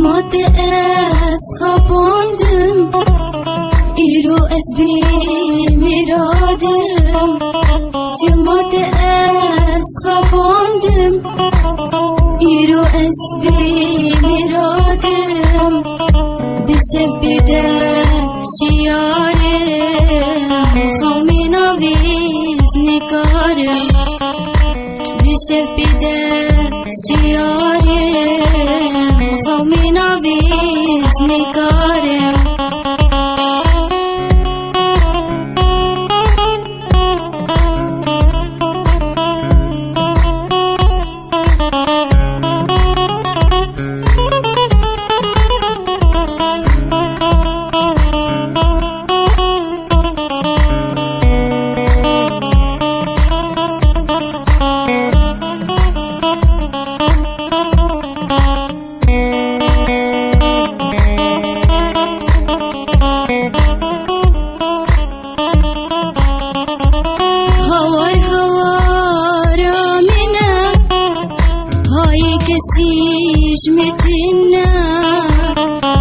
جمعت از خواباندم ایرو از بی میرادم جمعت از خواباندم ایرو از بی میرادم بشف بده شیارم خومی نویز نگارم بشف بده شیارم خومی نویز نگارم متنا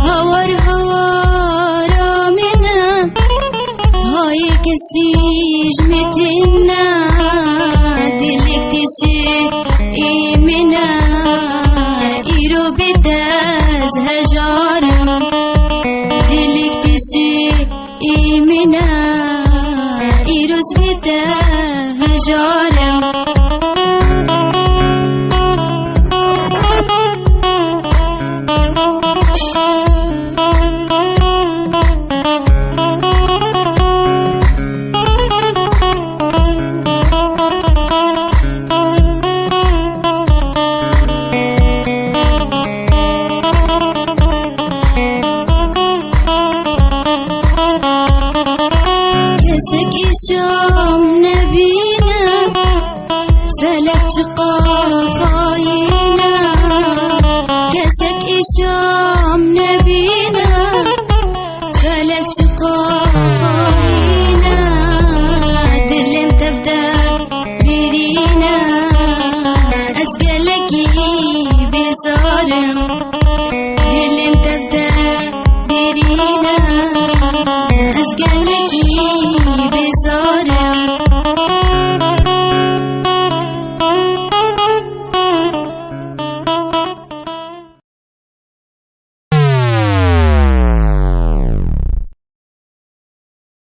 هوار منا هاي كسيج متنا دلك تشي منا إيرو بتاز هجارم دلك تشي منا إيروز بتاز هجارم شام نبينا فلك تقاف